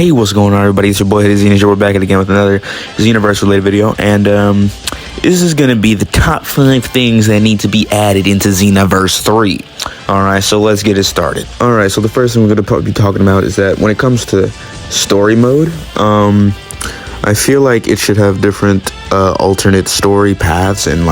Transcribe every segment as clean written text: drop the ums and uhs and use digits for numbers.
Hey, what's going on, everybody? It's your boy, Xenoverse. We're back again with another Xenoverse-related video, and this is gonna be the top 5 things that need to be added into Xenoverse 3. Alright, so let's get it started. Alright, so the first thing we're gonna be talking about is that when it comes to story mode, I feel like it should have different alternate story paths and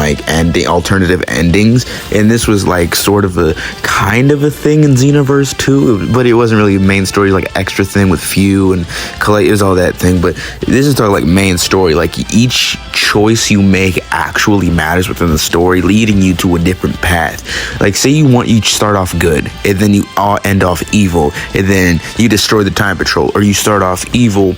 the alternative endings, and this was like sort of a kind of a thing in Xenoverse 2, but it wasn't really a main story, like extra thing with Few and Clay is all that thing. But this is talking like main story, like each choice you make actually matters within the story, leading you to a different path. Like say you start off good and then you all end off evil, and then you destroy the time patrol, or you start off evil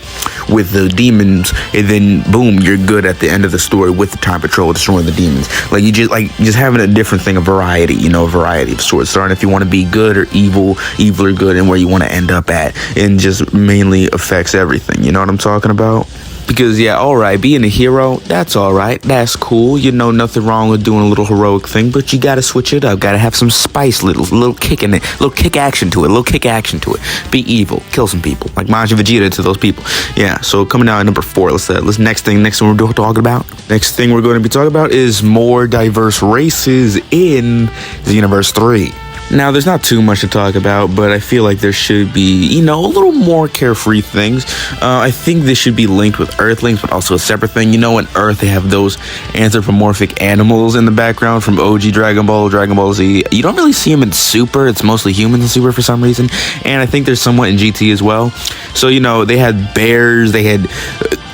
with the demons and then boom, you're good at the end of the story with the time patrol destroying the demons. Like you just having a different thing, a variety, a variety of sorts, starting if you want to be good or evil or good, and where you want to end up at, and just mainly affects everything. You know what I'm talking about? Because yeah, alright, being a hero, that's alright, that's cool, nothing wrong with doing a little heroic thing, but you gotta switch it up, gotta have some spice, little kick in it, little kick action to it, be evil, kill some people, like Majin Vegeta to those people. Yeah, so coming out at number 4, let's next thing we're talking about. Next thing we're going to be talking about is more diverse races in Xenoverse 3. Now, there's not too much to talk about, but I feel like there should be, a little more carefree things. I think this should be linked with Earthlings, but also a separate thing. In Earth, they have those anthropomorphic animals in the background from OG Dragon Ball, Dragon Ball Z. You don't really see them in Super. It's mostly humans in Super for some reason. And I think there's somewhat in GT as well. So, they had bears, they had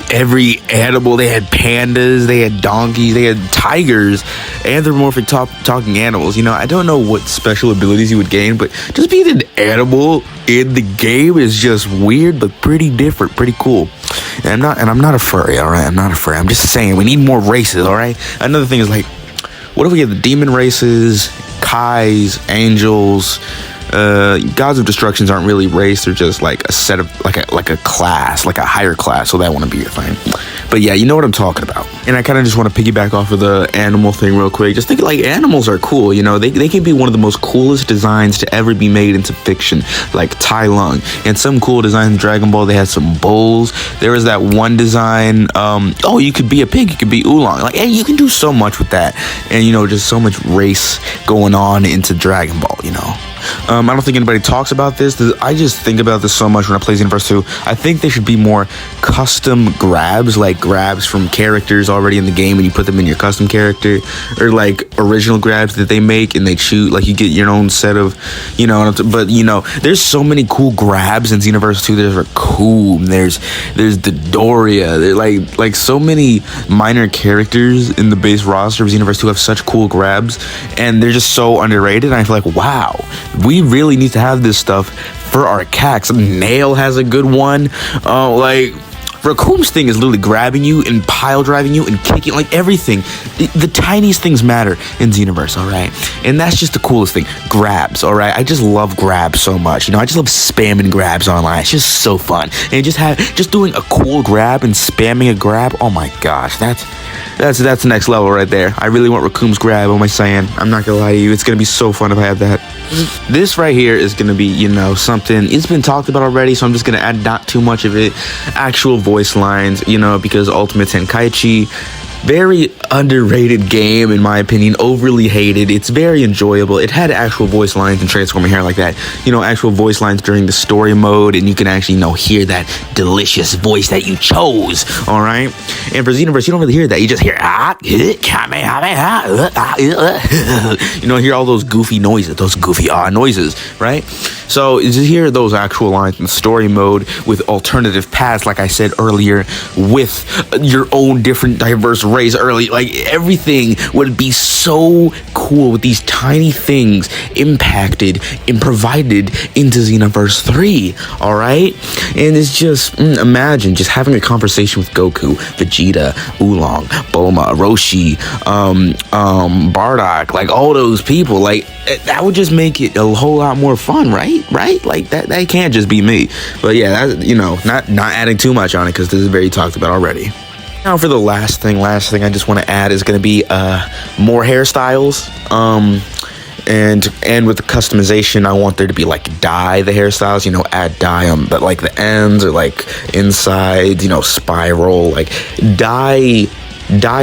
every animal, they had pandas, they had donkeys, they had tigers, anthropomorphic talking animals. I don't know what special abilities you would gain, but just being an animal in the game is just weird, but pretty different, pretty cool. And I'm not a furry, all right? I'm not a furry. I'm just saying we need more races, all right? Another thing is, like, what if we have the demon races, Kais, angels? Gods of Destructions aren't really race, they're just like a set of like a class, like a higher class, so that wouldn't be a thing. But yeah, you know what I'm talking about. And I kind of just want to piggyback off of the animal thing real quick. Just think, like, animals are cool, they can be one of the most coolest designs to ever be made into fiction, like Tai Lung. And some cool designs in Dragon Ball, they had some bulls. There was that one design, you could be a pig, you could be Oolong, like, and you can do so much with that. And just so much race going on into Dragon Ball. I don't think anybody talks about this. I just think about this so much when I play Xenoverse 2. I think there should be more custom grabs, like grabs from characters already in the game and you put them in your custom character, or like original grabs that they make and they choose, like you get your own set of, but there's so many cool grabs in Xenoverse 2. There's Raccoon, there's Dodoria, there's like so many minor characters in the base roster of Xenoverse 2 have such cool grabs, and they're just so underrated. And I feel like, wow, we really need to have this stuff for our cacks. Nail has a good one. Raccoon's thing is literally grabbing you and pile driving you and kicking, like everything. The tiniest things matter in Xenoverse, all right? And that's just the coolest thing. Grabs, all right? I just love grabs so much. I just love spamming grabs online. It's just so fun. And just doing a cool grab and spamming a grab, oh my gosh, that's next level right there. I really want Raccoon's grab, what am I saying? I'm not gonna lie to you, it's gonna be so fun if I have that. This right here is gonna be, something, it's been talked about already, so I'm just gonna add not too much of it. Actual voice lines, because Ultimate Tenkaichi, very underrated game in my opinion, overly hated. It's very enjoyable. It had actual voice lines and transforming hair like that, actual voice lines during the story mode, and you can actually hear that delicious voice that you chose, all right? And for Xenoverse, you don't really hear that. You just hear hear all those goofy noises, those goofy noises, right? So just hear those actual lines in the story mode with alternative paths, like I said earlier, with your own different diverse race early. Like, everything would be so cool with these tiny things impacted and provided into Xenoverse 3, all right? And it's just, imagine just having a conversation with Goku, Vegeta, Oolong, Bulma, Roshi, Bardock, like all those people. Like, that would just make it a whole lot more fun, right? Like, that can't just be me. But yeah, that's, not adding too much on it, because this is very talked about already. Now for the last thing I just want to add is going to be more hairstyles. and with the customization, I want there to be like dye the hairstyles, you know, add dye on but like the ends or like inside, you know, spiral, like dye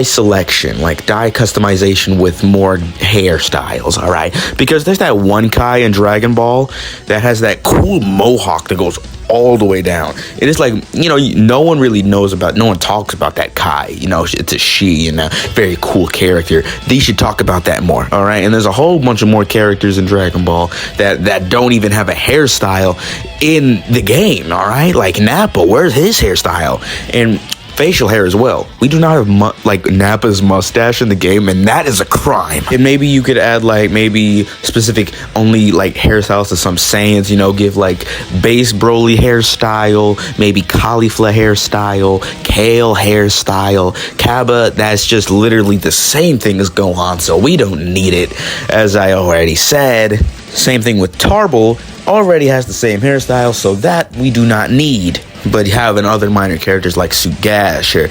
selection, like dye customization with more hairstyles. All right, because there's that one Kai in Dragon Ball that has that cool mohawk that goes all the way down. It is like, you know, no one really knows about, no one talks about that Kai, you know, it's a she and a very cool character. They should talk about that more. All right, and there's a whole bunch of more characters in Dragon Ball that don't even have a hairstyle in the game. All right, like Nappa, where's his hairstyle? And facial hair as well. We do not have like Nappa's mustache in the game, and that is a crime. And maybe you could add like maybe specific only like hairstyles to some Saiyans, you know, give like base Broly hairstyle, maybe cauliflower hairstyle, kale hairstyle, Kaba. That's just literally the same thing as Gohan, so we don't need it. As I already said, same thing with Tarble, already has the same hairstyle, so that we do not need. But having other minor characters like Sugash or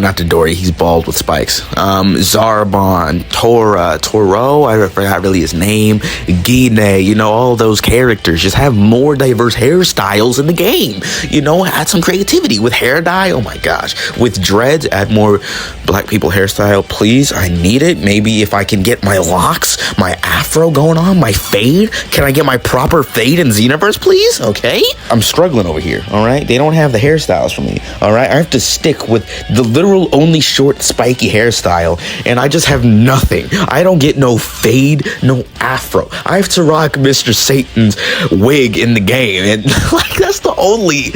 not Dory, he's bald with spikes. Zarbon, Toro, I forgot really his name. Gine, you know, all those characters. Just have more diverse hairstyles in the game. You know, add some creativity with hair dye. Oh my gosh, with dreads, add more black people hairstyle, please. I need it. Maybe if I can get my locks, my afro going on, my fade. Can I get my proper fade in Xenoverse, please? Okay, I'm struggling over here. All right, they don't have the hairstyles for me. All right, I have to stick with the literal only short spiky hairstyle, and I just have nothing. I don't get no fade, no afro. I have to rock Mr. Satan's wig in the game, and like that's the only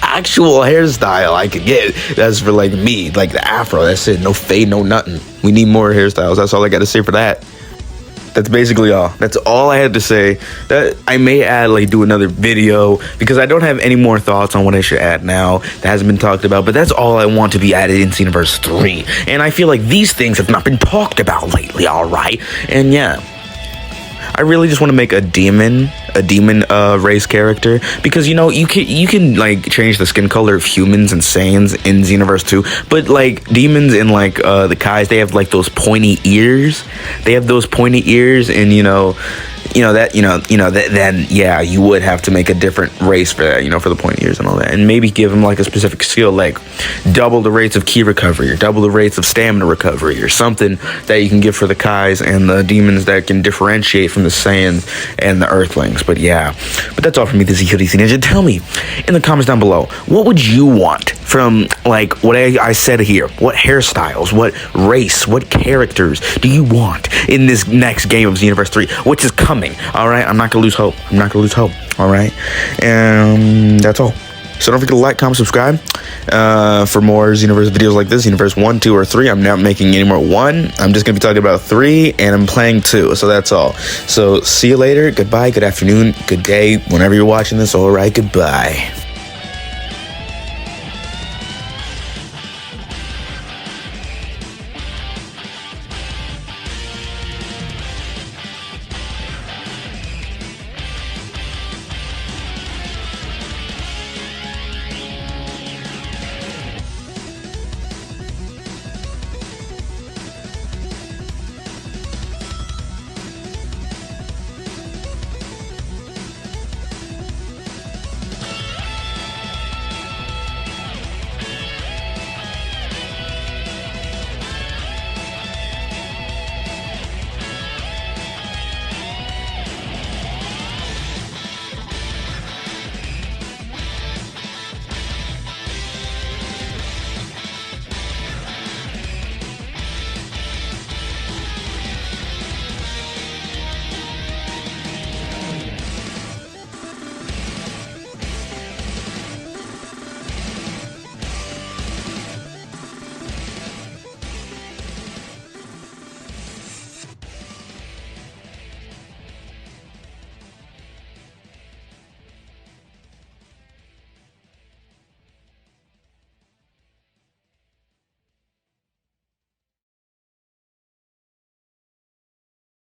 actual hairstyle I could get. That's for like me, like the afro. That's it. No fade, no nothing. We need more hairstyles. That's all I got to say for that. That's basically all. That's all I had to say. That I may add, like, do another video because I don't have any more thoughts on what I should add now that hasn't been talked about. But that's all I want to be added in Xenoverse 3. And I feel like these things have not been talked about lately. All right, and yeah, I really just want to make a demon race character because, you know, you can like change the skin color of humans and Saiyans in Xenoverse 2, but like demons in like the Kais, they have like those pointy ears. They have those pointy ears, and then yeah, you would have to make a different race for that, you know, for the pointy ears and all that, and maybe give them like a specific skill, like double the rates of ki recovery or double the rates of stamina recovery or something that you can give for the Kais and the demons that can differentiate from the Saiyans and the Earthlings. But yeah, but that's all from me, this is Cutie Ninja. Tell me in the comments down below, what would you want from like what I said here? What hairstyles, what race, what characters do you want in this next game of Xenoverse 3, which is coming? All right, I'm not gonna lose hope. All right, and that's all. So don't forget to like, comment, subscribe for more Xenoverse videos like this. Xenoverse 1, 2, or 3. I'm not making any more 1. I'm just gonna be talking about 3, and I'm playing 2. So that's all. So see you later. Goodbye. Good afternoon. Good day. Whenever you're watching this. All right. Goodbye.